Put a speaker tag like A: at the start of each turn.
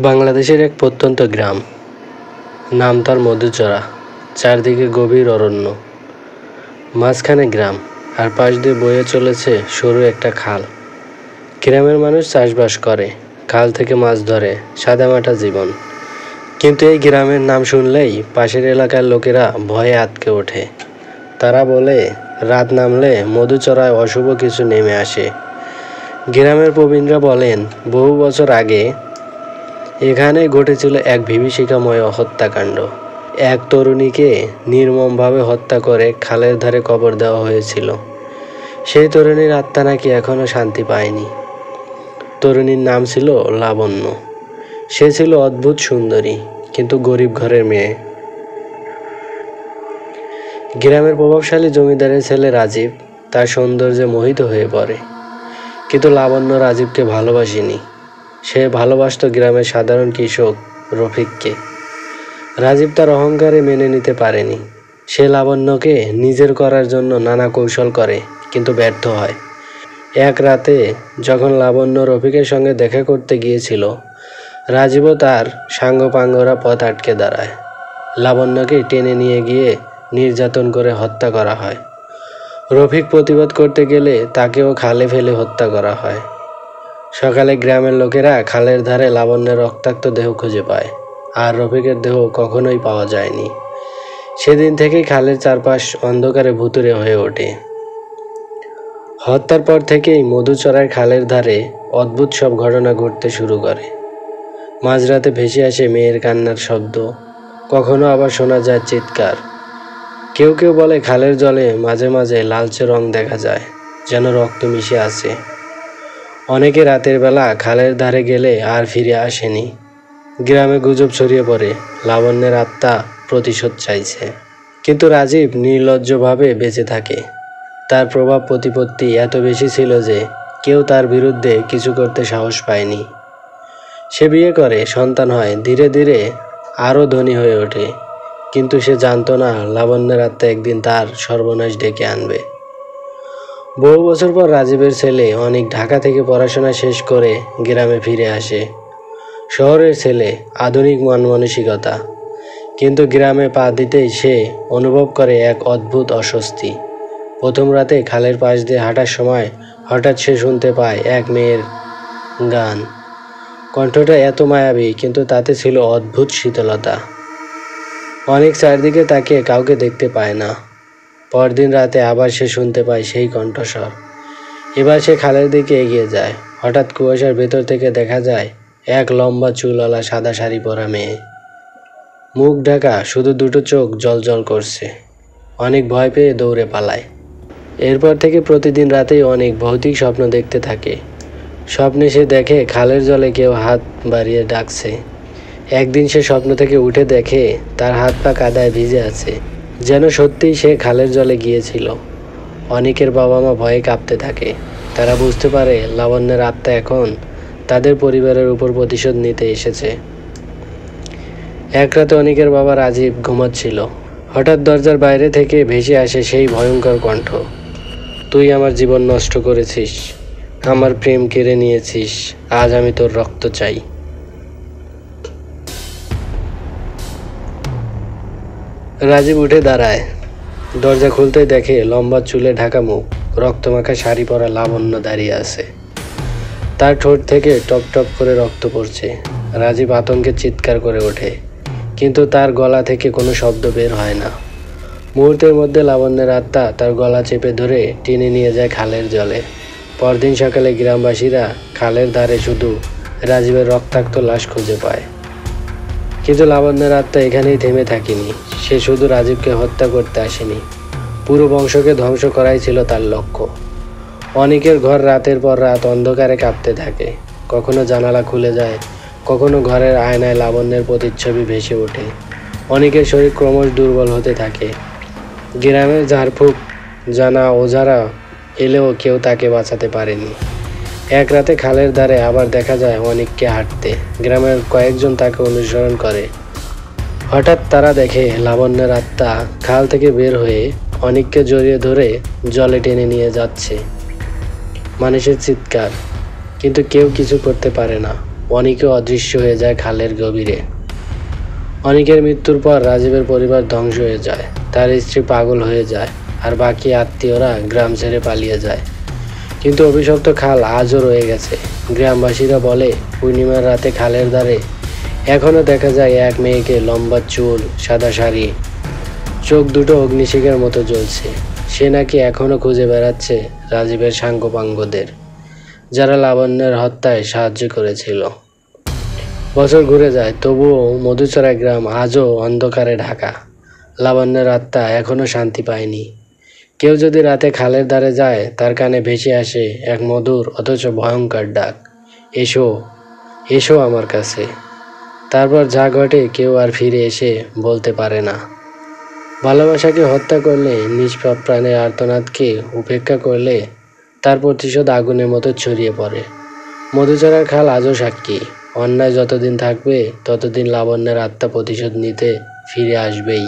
A: বাংলাদেশের এক প্রত্যন্ত গ্রাম, নাম তার মধুচরা। চারদিকে গভীর অরণ্য, মাঝখানে গ্রাম, আর পাশ দিয়ে বয়ে চলেছে সরু একটা খাল। গ্রামের মানুষ চাষবাস করে, খাল থেকে মাছ ধরে, সাদামাটা জীবন। কিন্তু এই গ্রামের নাম শুনলেই পাশের এলাকার লোকেরা ভয়ে আঁতকে ওঠে। তারা বলে, রাত নামলে মধুচরায় অশুভ কিছু নেমে আসে। গ্রামের প্রবীণরা বলেন, বহু বছর আগে এখানে ঘটেছিল এক বিভীষিকাময় হত্যাকাণ্ড। এক তরুণীকে নির্মমভাবে হত্যা করে খালের ধারে কবর দেওয়া হয়েছিল। সেই তরুণীর আত্মা নাকি এখনো শান্তি পায়নি। তরুণীর নাম ছিল লাবণ্য। সে ছিল অদ্ভুত সুন্দরী, কিন্তু গরিব ঘরের মেয়ে। গ্রামের প্রভাবশালী জমিদারের ছেলে রাজীব তার সৌন্দর্যে মোহিত হয়ে পড়ে। কিন্তু লাবণ্য রাজীবকে ভালোবাসেনি। সে ভালোবাসত গ্রামের সাধারণ কৃষক রফিককে। রাজীব তার অহংকারে মেনে নিতে পারেনি। সে লাবণ্যকে নিজের করার জন্য নানা কৌশল করে, কিন্তু ব্যর্থ হয়। এক রাতে যখন লাবণ্য রফিকের সঙ্গে দেখা করতে গিয়েছিল, রাজীবও তার সাঙ্গপাঙ্গরা পথ আটকে দাঁড়ায়। লাবণ্যকে টেনে নিয়ে গিয়ে নির্যাতন করে হত্যা করা হয়। রফিক প্রতিবাদ করতে গেলে তাকেও খালে ফেলে হত্যা করা হয়। সকালে গ্রামের লোকেরা খালের ধারে লাবণ্যের রক্তাক্ত দেহ খুঁজে পায়, আর রফিকের দেহ কখনোই পাওয়া যায়নি। সেদিন থেকেই খালের চারপাশ অন্ধকারে ভুতুড়ে হয়ে ওঠে। হত্যার পর থেকেই মধুচরার খালের ধারে অদ্ভুত সব ঘটনা ঘটতে শুরু করে। মাঝরাতে ভেসে আসে মেয়ের কান্নার শব্দ, কখনো আবার শোনা যায় চিৎকার। কেউ কেউ বলে খালের জলে মাঝে মাঝে লালচে রং দেখা যায়, যেন রক্ত মিশে আছে। অনেকে রাতের বেলা খালের ধারে গেলে আর ফিরে আসেনি। গ্রামে গুজব ছড়িয়ে পড়ে, লাবণ্যের আত্মা প্রতিশোধ চাইছে। কিন্তু রাজীব নির্লজ্জভাবে বেঁচে থাকে। তার প্রভাব প্রতিপত্তি এত বেশি ছিল যে কেউ তার বিরুদ্ধে কিছু করতে সাহস পায়নি। সে বিয়ে করে, সন্তান হয়, ধীরে ধীরে আরও ধনী হয়ে ওঠে। কিন্তু সে জানতো না, লাবণ্যের আত্মা একদিন তার সর্বনাশ ডেকে আনবে। বহু বছর পর রাজীবের ছেলে অনেক ঢাকা থেকে পড়াশোনা শেষ করে গ্রামে ফিরে আসে। শহরের ছেলে, আধুনিক মন মানসিকতা। কিন্তু গ্রামে পা দিতেই সে অনুভব করে এক অদ্ভুত অস্বস্তি। প্রথম রাতে খালের পাশ দিয়ে হাঁটার সময় হঠাৎ সে শুনতে পায় এক মেয়ের গান। কণ্ঠটা এত মায়াবী, কিন্তু তাতে ছিল অদ্ভুত শীতলতা। অনেক চারদিকে তাকে কাউকে দেখতে পায় না। পরদিন রাতে আবার সে শুনতে পায় সেই কণ্ঠস্বর। এবার সে খালের দিকে এগিয়ে যায়। হঠাৎ কুয়াশার ভেতর থেকে দেখা যায় এক লম্বা চুলওয়ালা সাদা শাড়ি পরা মেয়ে। মুখ ঢাকা, শুধু দুটো চোখ জ্বলজ্বল করছে। অনেক ভয় পেয়ে দৌড়ে পালায়। এরপর থেকে প্রতিদিন রাতেই অনেক ভৌতিক স্বপ্ন দেখতে থাকে। স্বপ্নে সে দেখে খালের জলে কেউ হাত বাড়িয়ে ডাকছে। একদিন সে স্বপ্ন থেকে উঠে দেখে তার হাত পা কাদায় ভিজে আছে, যেন সত্যিই সে খালের জলে গিয়েছিল। অনেকের বাবা মা ভয়ে কাঁপতে থাকে। তারা বুঝতে পারে লাবণ্যের আত্মা এখন তাদের পরিবারের উপর প্রতিশোধ নিতে এসেছে। এক রাতে অনেকের বাবা রাজীব ঘুমাচ্ছিল। হঠাৎ দরজার বাইরে থেকে ভেসে আসে সেই ভয়ঙ্কর কণ্ঠ, তুই আমার জীবন নষ্ট করেছিস, আমার প্রেম কেড়ে নিয়েছিস, আজ আমি তোর রক্ত চাই। রাজীব উঠে দাঁড়ায়। দরজা খুলতেই দেখে লম্বা চুলে ঢাকা মুখ, রক্তমাখা শাড়ি পরা লাবণ্য দাঁড়িয়ে আছে। তার ঠোঁট থেকে টপ টপ করে রক্ত পড়ছে। রাজীব আতঙ্কে চিৎকার করে ওঠে, কিন্তু তার গলা থেকে কোনো শব্দ বের হয় না। মুহূর্তের মধ্যে লাবণ্যের আত্মা তার গলা চেপে ধরে টেনে নিয়ে যায় খালের জলে। পরদিন সকালে গ্রামবাসীরা খালের ধারে শুধু রাজীবের রক্তাক্ত লাশ খুঁজে পায়। কিন্তু লাবণ্যের আত্মা এখানেই থেমে থাকেনি। সে শুধু রাজীবকে হত্যা করতে আসেনি, পুরো বংশকে ধ্বংস করাই ছিল তার লক্ষ্য। অনেকের ঘর রাতের পর রাত অন্ধকারে কাঁপতে থাকে। কখনো জানালা খুলে যায়, কখনো ঘরের আয়নায় লাবণ্যের প্রতিচ্ছবি ভেসে ওঠে। অনেকের শরীর ক্রমশ দুর্বল হতে থাকে। গ্রামের ঝাড়ফুঁক জানা ওঝারা এলেও কেউ তাকে বাঁচাতে পারেনি। এক রাতে খালের ধারে আবার দেখা যায় অনেককে হাঁটতে। গ্রামের কয়েকজন তাকে অনুসরণ করে। হঠাৎ তারা দেখে লাবণ্যের আত্মা খাল থেকে বের হয়ে অনেককে জড়িয়ে ধরে জলে টেনে নিয়ে যাচ্ছে। মানুষের চিৎকার, কিন্তু কেউ কিছু করতে পারে না। অনিকও অদৃশ্য হয়ে যায় খালের গভীরে। অনিকের মৃত্যুর পর রাজীবের পরিবার ধ্বংস হয়ে যায়, তার স্ত্রী পাগল হয়ে যায়, আর বাকি আত্মীয়রা গ্রাম ছেড়ে পালিয়ে যায়। কিন্তু অভিশপ্ত খাল আজও রয়ে গেছে। গ্রামবাসীরা বলে পূর্ণিমার রাতে খালের ধারে এখনো দেখা যায় এক মেয়েকে, লম্বা চুল, সাদা শাড়ি, চোখ দুটো অগ্নিশিখার মতো জ্বলছে। সে নাকি এখনো খুঁজে বেড়াচ্ছে রাজীবের সাঙ্গপাঙ্গদের, যারা লাবণ্যের হত্যায় সাহায্য করেছিল। বছর ঘুরে যায়, তবুও মধুচরা গ্রাম আজও অন্ধকারে ঢাকা। লাবণ্যের আত্মা এখনো শান্তি পায়নি। কেউ যদি রাতে খালের ধারে যায়, তার কানে ভেসে আসে এক মধুর অথচ ভয়ঙ্কর ডাক, এসো, এসো আমার কাছে। তারপর যা ঘটে কেউ আর ফিরে এসে বলতে পারে না। ভালোবাসাকে হত্যা করলে, নিষ্পাপ প্রাণের আর্তনাদকে উপেক্ষা করলে, তার প্রতিশোধ আগুনের মতো ছড়িয়ে পড়ে। মধুচরার খাল আজও সাক্ষী, অন্যায় যতদিন থাকবে ততদিন লাবণ্যের আত্মা প্রতিশোধ নিতে ফিরে আসবেই।